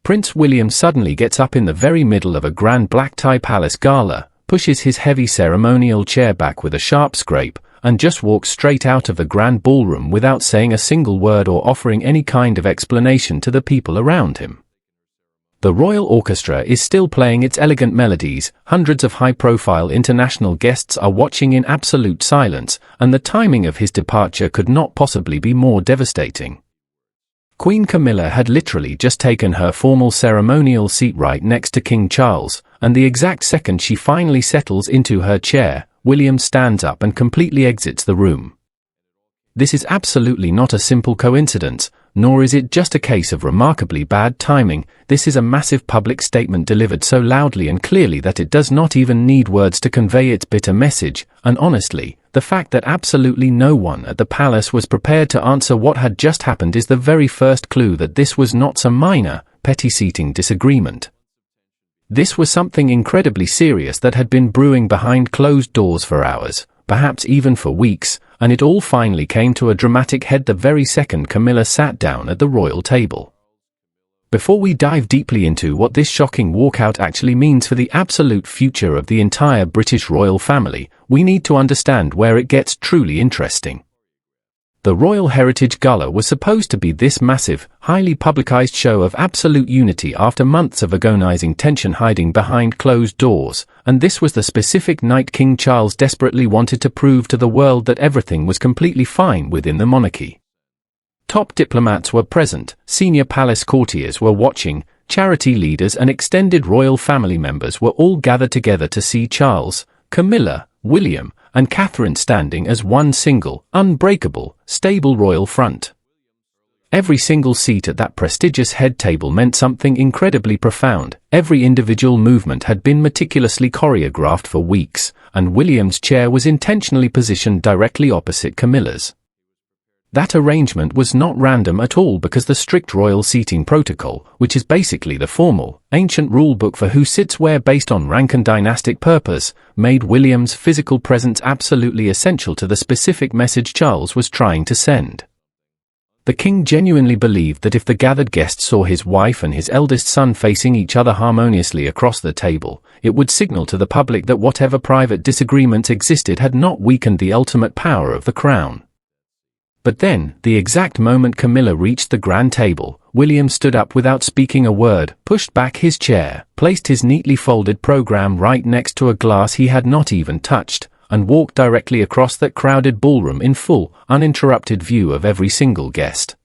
Prince William suddenly gets up in the very middle of a grand Black-Tie Palace Gala, pushes his heavy ceremonial chair back with a sharp scrape, and just walks straight out of the grand ballroom without saying a single word or offering any kind of explanation to the people around him. The royal orchestra is still playing its elegant melodies, hundreds of high-profile international guests are watching in absolute silence, and the timing of his departure could not possibly be more devastating. Queen Camilla had literally just taken her formal ceremonial seat right next to King Charles, and the exact second she finally settles into her chair, William stands up and completely exits the room. This is absolutely not a simple coincidence, nor is it just a case of remarkably bad timing. This is a massive public statement delivered so loudly and clearly that it does not even need words to convey its bitter message, and honestly, the fact that absolutely no one at the palace was prepared to answer what had just happened is the very first clue that this was not some minor, petty seating disagreement. This was something incredibly serious that had been brewing behind closed doors for hours, perhaps even for weeks, and it all finally came to a dramatic head the very second Camilla sat down at the royal table. Before we dive deeply into what this shocking walkout actually means for the absolute future of the entire British royal family, we need to understand where it gets truly interesting. The Royal Heritage Gala was supposed to be this massive, highly publicized show of absolute unity after months of agonizing tension hiding behind closed doors, and this was the specific night King Charles desperately wanted to prove to the world that everything was completely fine within the monarchy. Top diplomats were present, senior palace courtiers were watching, charity leaders and extended royal family members were all gathered together to see Charles, Camilla, William, and Catherine standing as one single, unbreakable, stable royal front. Every single seat at that prestigious head table meant something incredibly profound. Every individual movement had been meticulously choreographed for weeks, and William's chair was intentionally positioned directly opposite Camilla's. That arrangement was not random at all because the strict royal seating protocol, which is basically the formal, ancient rulebook for who sits where based on rank and dynastic purpose, made William's physical presence absolutely essential to the specific message Charles was trying to send. The king genuinely believed that if the gathered guests saw his wife and his eldest son facing each other harmoniously across the table, it would signal to the public that whatever private disagreements existed had not weakened the ultimate power of the crown. But then, the exact moment Camilla reached the grand table, William stood up without speaking a word, pushed back his chair, placed his neatly folded program right next to a glass he had not even touched, and walked directly across that crowded ballroom in full, uninterrupted view of every single guest.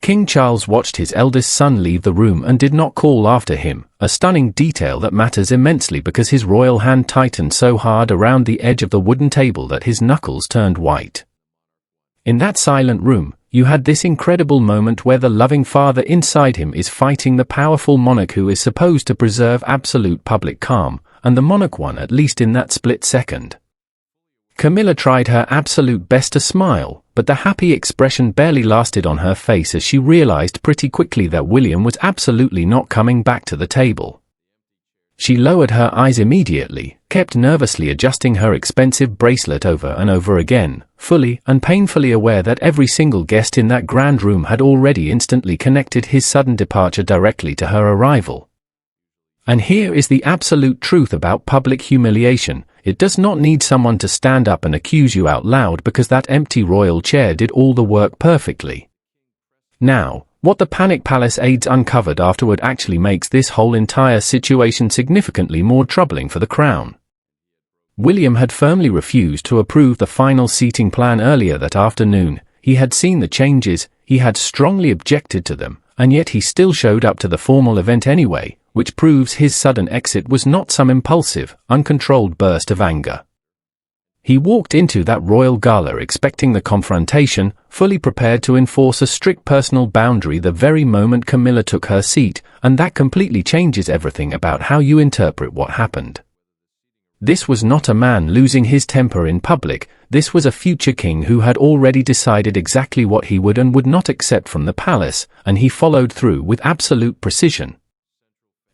King Charles watched his eldest son leave the room and did not call after him, a stunning detail that matters immensely because his royal hand tightened so hard around the edge of the wooden table that his knuckles turned white. In that silent room, you had this incredible moment where the loving father inside him is fighting the powerful monarch who is supposed to preserve absolute public calm, and the monarch won at least in that split second. Camilla tried her absolute best to smile, but the happy expression barely lasted on her face as she realized pretty quickly that William was absolutely not coming back to the table. She lowered her eyes immediately, kept nervously adjusting her expensive bracelet over and over again, fully and painfully aware that every single guest in that grand room had already instantly connected his sudden departure directly to her arrival. And here is the absolute truth about public humiliation: it does not need someone to stand up and accuse you out loud because that empty royal chair did all the work perfectly. Now, what the Panic Palace aides uncovered afterward actually makes this whole entire situation significantly more troubling for the crown. William had firmly refused to approve the final seating plan earlier that afternoon. He had seen the changes, he had strongly objected to them, and yet he still showed up to the formal event anyway, which proves his sudden exit was not some impulsive, uncontrolled burst of anger. He walked into that royal gala expecting the confrontation, fully prepared to enforce a strict personal boundary the very moment Camilla took her seat, and that completely changes everything about how you interpret what happened. This was not a man losing his temper in public, this was a future king who had already decided exactly what he would and would not accept from the palace, and he followed through with absolute precision.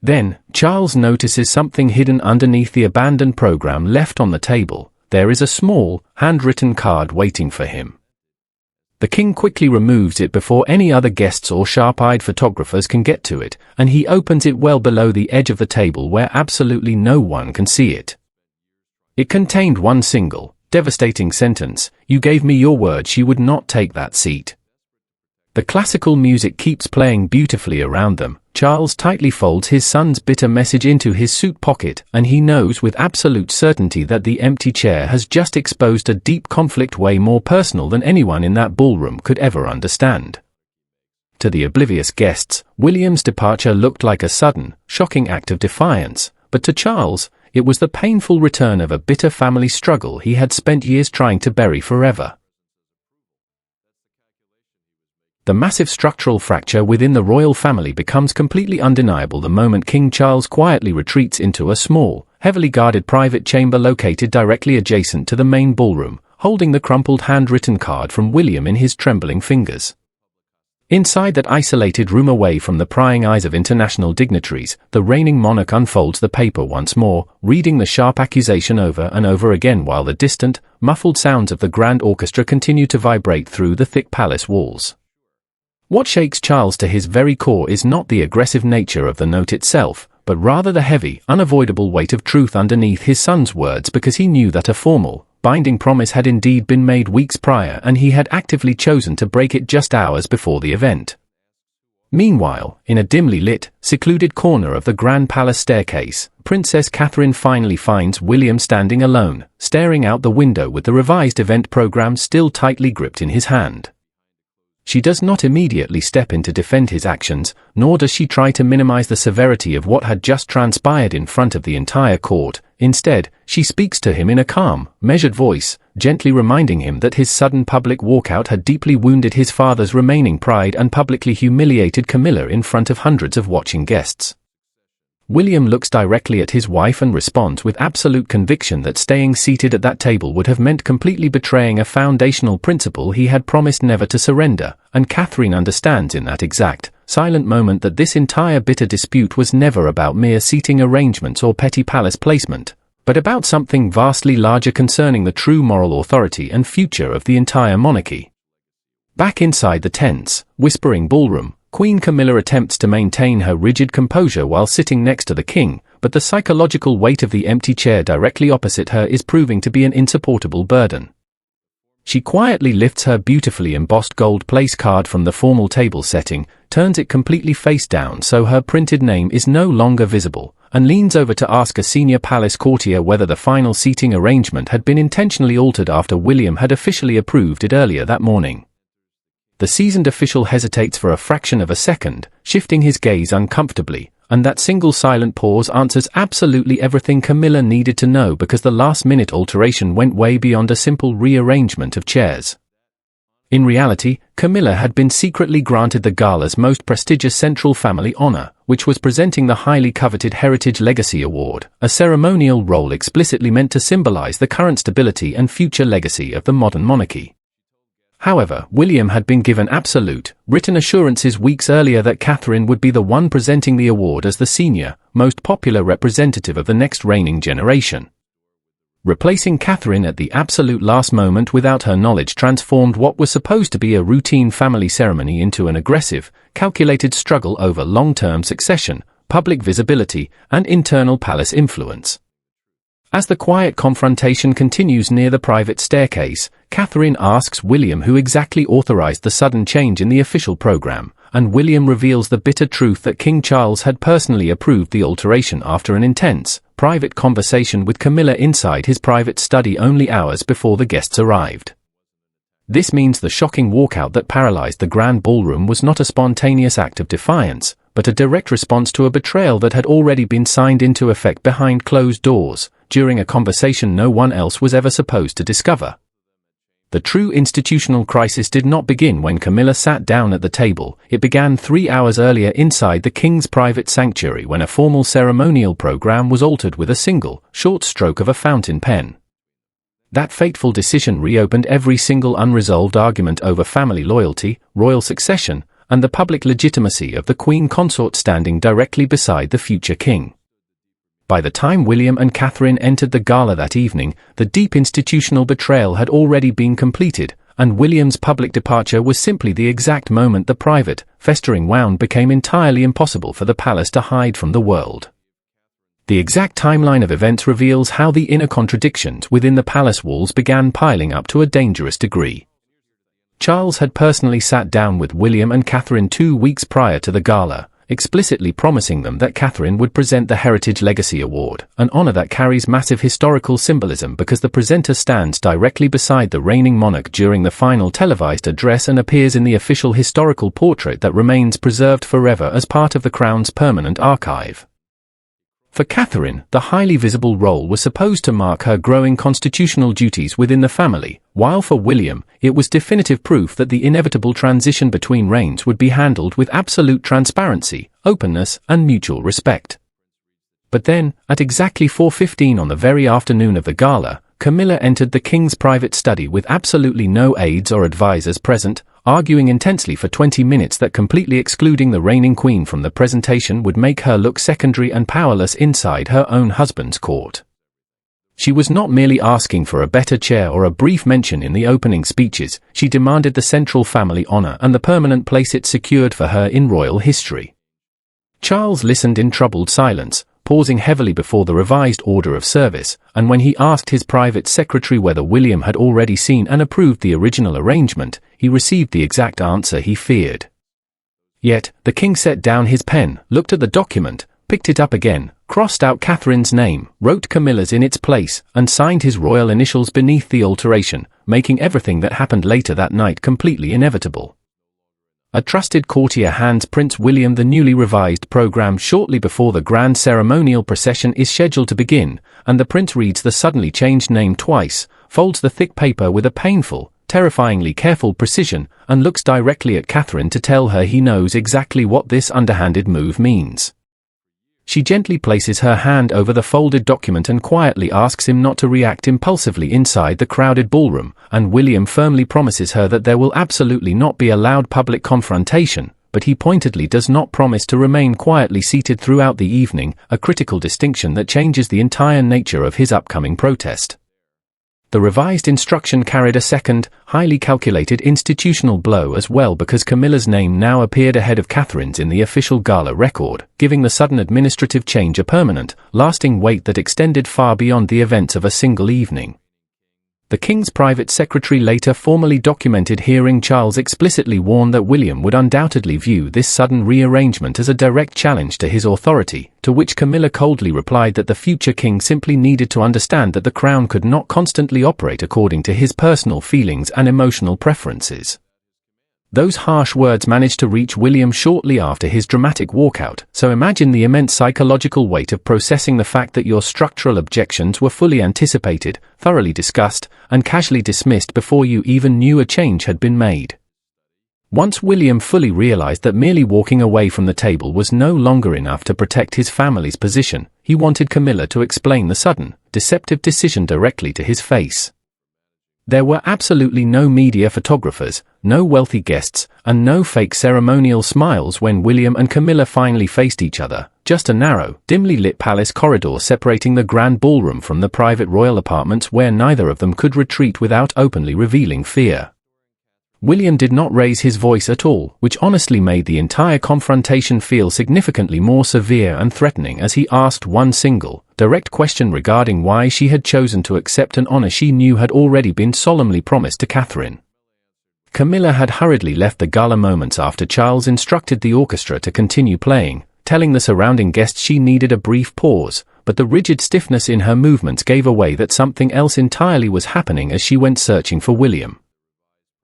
Then, Charles notices something hidden underneath the abandoned program left on the table. There is a small, handwritten card waiting for him. The king quickly removes it before any other guests or sharp-eyed photographers can get to it, and he opens it well below the edge of the table where absolutely no one can see it. It contained one single, devastating sentence: "You gave me your word she would not take that seat." The classical music keeps playing beautifully around them. Charles tightly folds his son's bitter message into his suit pocket, and he knows with absolute certainty that the empty chair has just exposed a deep conflict way more personal than anyone in that ballroom could ever understand. To the oblivious guests, William's departure looked like a sudden, shocking act of defiance, but to Charles, it was the painful return of a bitter family struggle he had spent years trying to bury forever. The massive structural fracture within the royal family becomes completely undeniable the moment King Charles quietly retreats into a small, heavily guarded private chamber located directly adjacent to the main ballroom, holding the crumpled handwritten card from William in his trembling fingers. Inside that isolated room away from the prying eyes of international dignitaries, the reigning monarch unfolds the paper once more, reading the sharp accusation over and over again while the distant, muffled sounds of the grand orchestra continue to vibrate through the thick palace walls. What shakes Charles to his very core is not the aggressive nature of the note itself, but rather the heavy, unavoidable weight of truth underneath his son's words, because he knew that a formal, binding promise had indeed been made weeks prior and he had actively chosen to break it just hours before the event. Meanwhile, in a dimly lit, secluded corner of the Grand Palace staircase, Princess Catherine finally finds William standing alone, staring out the window with the revised event program still tightly gripped in his hand. She does not immediately step in to defend his actions, nor does she try to minimize the severity of what had just transpired in front of the entire court. Instead, she speaks to him in a calm, measured voice, gently reminding him that his sudden public walkout had deeply wounded his father's remaining pride and publicly humiliated Camilla in front of hundreds of watching guests. William looks directly at his wife and responds with absolute conviction that staying seated at that table would have meant completely betraying a foundational principle he had promised never to surrender, and Catherine understands in that exact, silent moment that this entire bitter dispute was never about mere seating arrangements or petty palace placement, but about something vastly larger concerning the true moral authority and future of the entire monarchy. Back inside the tense, whispering ballroom, Queen Camilla attempts to maintain her rigid composure while sitting next to the king, but the psychological weight of the empty chair directly opposite her is proving to be an insupportable burden. She quietly lifts her beautifully embossed gold place card from the formal table setting, turns it completely face down so her printed name is no longer visible, and leans over to ask a senior palace courtier whether the final seating arrangement had been intentionally altered after William had officially approved it earlier that morning. The seasoned official hesitates for a fraction of a second, shifting his gaze uncomfortably, and that single silent pause answers absolutely everything Camilla needed to know, because the last-minute alteration went way beyond a simple rearrangement of chairs. In reality, Camilla had been secretly granted the gala's most prestigious central family honor, which was presenting the highly coveted Heritage Legacy Award, a ceremonial role explicitly meant to symbolize the current stability and future legacy of the modern monarchy. However, William had been given absolute, written assurances weeks earlier that Catherine would be the one presenting the award as the senior, most popular representative of the next reigning generation. Replacing Catherine at the absolute last moment without her knowledge transformed what was supposed to be a routine family ceremony into an aggressive, calculated struggle over long-term succession, public visibility, and internal palace influence. As the quiet confrontation continues near the private staircase, Catherine asks William who exactly authorized the sudden change in the official program, and William reveals the bitter truth that King Charles had personally approved the alteration after an intense, private conversation with Camilla inside his private study only hours before the guests arrived. This means the shocking walkout that paralyzed the grand ballroom was not a spontaneous act of defiance, but a direct response to a betrayal that had already been signed into effect behind closed doors, during a conversation no one else was ever supposed to discover. The true institutional crisis did not begin when Camilla sat down at the table. It began 3 hours earlier inside the king's private sanctuary, when a formal ceremonial program was altered with a single, short stroke of a fountain pen. That fateful decision reopened every single unresolved argument over family loyalty, royal succession, and the public legitimacy of the queen consort standing directly beside the future king. By the time William and Catherine entered the gala that evening, the deep institutional betrayal had already been completed, and William's public departure was simply the exact moment the private, festering wound became entirely impossible for the palace to hide from the world. The exact timeline of events reveals how the inner contradictions within the palace walls began piling up to a dangerous degree. Charles had personally sat down with William and Catherine 2 weeks prior to the gala, explicitly promising them that Catherine would present the Heritage Legacy Award, an honor that carries massive historical symbolism because the presenter stands directly beside the reigning monarch during the final televised address and appears in the official historical portrait that remains preserved forever as part of the Crown's permanent archive. For Catherine, the highly visible role was supposed to mark her growing constitutional duties within the family, while for William, it was definitive proof that the inevitable transition between reigns would be handled with absolute transparency, openness, and mutual respect. But then, at exactly 4:15 on the very afternoon of the gala, Camilla entered the king's private study with absolutely no aides or advisors present, arguing intensely for 20 minutes that completely excluding the reigning queen from the presentation would make her look secondary and powerless inside her own husband's court. She was not merely asking for a better chair or a brief mention in the opening speeches, she demanded the central family honor and the permanent place it secured for her in royal history. Charles listened in troubled silence, pausing heavily before the revised order of service, and when he asked his private secretary whether William had already seen and approved the original arrangement, he received the exact answer he feared. Yet, the king set down his pen, looked at the document, picked it up again, crossed out Catherine's name, wrote Camilla's in its place, and signed his royal initials beneath the alteration, making everything that happened later that night completely inevitable. A trusted courtier hands Prince William the newly revised program shortly before the grand ceremonial procession is scheduled to begin, and the prince reads the suddenly changed name twice, folds the thick paper with a painful, terrifyingly careful precision, and looks directly at Catherine to tell her he knows exactly what this underhanded move means. She gently places her hand over the folded document and quietly asks him not to react impulsively inside the crowded ballroom, and William firmly promises her that there will absolutely not be a loud public confrontation, but he pointedly does not promise to remain quietly seated throughout the evening, a critical distinction that changes the entire nature of his upcoming protest. The revised instruction carried a second, highly calculated institutional blow as well because Camilla's name now appeared ahead of Catherine's in the official gala record, giving the sudden administrative change a permanent, lasting weight that extended far beyond the events of a single evening. The king's private secretary later formally documented hearing Charles explicitly warn that William would undoubtedly view this sudden rearrangement as a direct challenge to his authority, to which Camilla coldly replied that the future king simply needed to understand that the crown could not constantly operate according to his personal feelings and emotional preferences. Those harsh words managed to reach William shortly after his dramatic walkout, so imagine the immense psychological weight of processing the fact that your structural objections were fully anticipated, thoroughly discussed, and casually dismissed before you even knew a change had been made. Once William fully realized that merely walking away from the table was no longer enough to protect his family's position, he wanted Camilla to explain the sudden, deceptive decision directly to his face. There were absolutely no media photographers, no wealthy guests, and no fake ceremonial smiles when William and Camilla finally faced each other, just a narrow, dimly lit palace corridor separating the grand ballroom from the private royal apartments where neither of them could retreat without openly revealing fear. William did not raise his voice at all, which honestly made the entire confrontation feel significantly more severe and threatening as he asked one single, direct question regarding why she had chosen to accept an honor she knew had already been solemnly promised to Catherine. Camilla had hurriedly left the gala moments after Charles instructed the orchestra to continue playing, telling the surrounding guests she needed a brief pause, but the rigid stiffness in her movements gave away that something else entirely was happening as she went searching for William.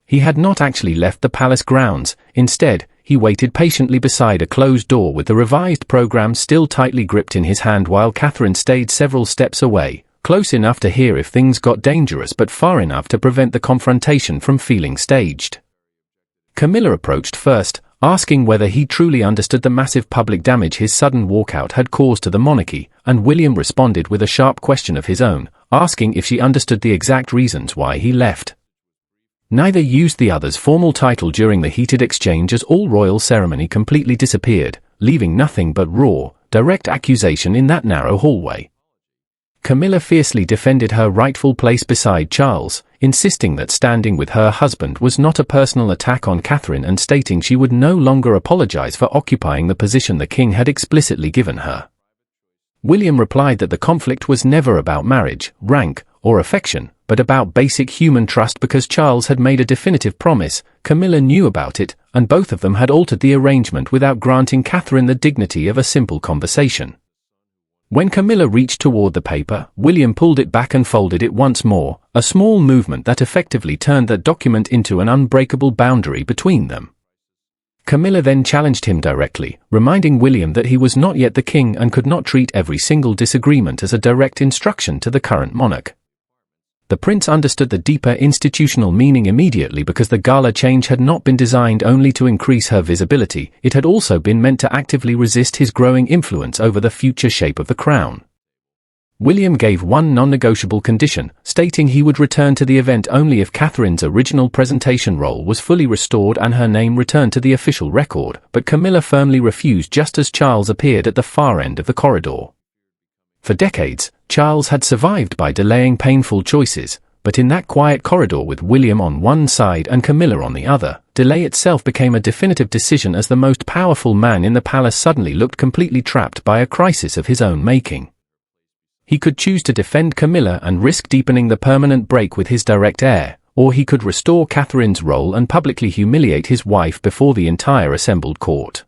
He had not actually left the palace grounds. Instead, he waited patiently beside a closed door with the revised program still tightly gripped in his hand while Catherine stayed several steps away, close enough to hear if things got dangerous but far enough to prevent the confrontation from feeling staged. Camilla approached first, asking whether he truly understood the massive public damage his sudden walkout had caused to the monarchy, and William responded with a sharp question of his own, asking if she understood the exact reasons why he left. Neither used the other's formal title during the heated exchange as all royal ceremony completely disappeared, leaving nothing but raw, direct accusation in that narrow hallway. Camilla fiercely defended her rightful place beside Charles, insisting that standing with her husband was not a personal attack on Catherine and stating she would no longer apologize for occupying the position the king had explicitly given her. William replied that the conflict was never about marriage, rank, or affection, but about basic human trust because Charles had made a definitive promise, Camilla knew about it, and both of them had altered the arrangement without granting Catherine the dignity of a simple conversation. When Camilla reached toward the paper, William pulled it back and folded it once more, a small movement that effectively turned that document into an unbreakable boundary between them. Camilla then challenged him directly, reminding William that he was not yet the king and could not treat every single disagreement as a direct instruction to the current monarch. The prince understood the deeper institutional meaning immediately because the gala change had not been designed only to increase her visibility, it had also been meant to actively resist his growing influence over the future shape of the crown. William gave one non-negotiable condition, stating he would return to the event only if Catherine's original presentation role was fully restored and her name returned to the official record, but Camilla firmly refused just as Charles appeared at the far end of the corridor. For decades, Charles had survived by delaying painful choices, but in that quiet corridor with William on one side and Camilla on the other, delay itself became a definitive decision as the most powerful man in the palace suddenly looked completely trapped by a crisis of his own making. He could choose to defend Camilla and risk deepening the permanent break with his direct heir, or he could restore Catherine's role and publicly humiliate his wife before the entire assembled court.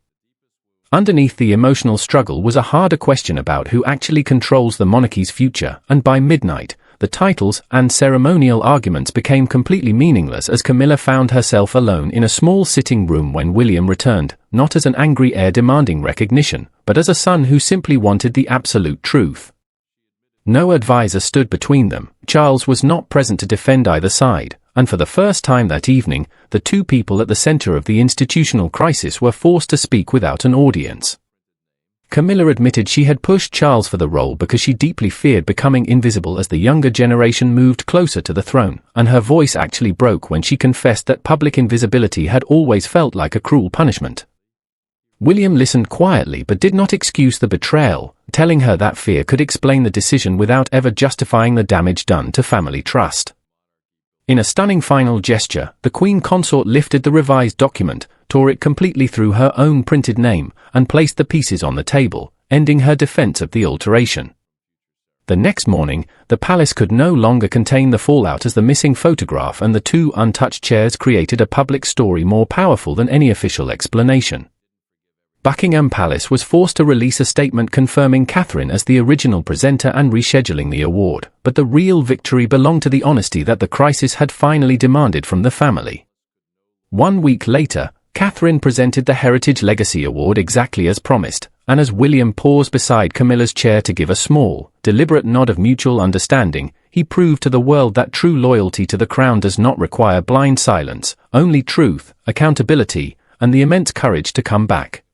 Underneath the emotional struggle was a harder question about who actually controls the monarchy's future, and by midnight, the titles and ceremonial arguments became completely meaningless as Camilla found herself alone in a small sitting room when William returned, not as an angry heir demanding recognition, but as a son who simply wanted the absolute truth. No advisor stood between them, Charles was not present to defend either side, and for the first time that evening, the two people at the center of the institutional crisis were forced to speak without an audience. Camilla admitted she had pushed Charles for the role because she deeply feared becoming invisible as the younger generation moved closer to the throne, and her voice actually broke when she confessed that public invisibility had always felt like a cruel punishment. William listened quietly but did not excuse the betrayal, telling her that fear could explain the decision without ever justifying the damage done to family trust. In a stunning final gesture, the Queen Consort lifted the revised document, tore it completely through her own printed name, and placed the pieces on the table, ending her defense of the alteration. The next morning, the palace could no longer contain the fallout as the missing photograph and the two untouched chairs created a public story more powerful than any official explanation. Buckingham Palace was forced to release a statement confirming Catherine as the original presenter and rescheduling the award, but the real victory belonged to the honesty that the crisis had finally demanded from the family. 1 week later, Catherine presented the Heritage Legacy Award exactly as promised, and as William paused beside Camilla's chair to give a small, deliberate nod of mutual understanding, he proved to the world that true loyalty to the crown does not require blind silence, only truth, accountability, and the immense courage to come back.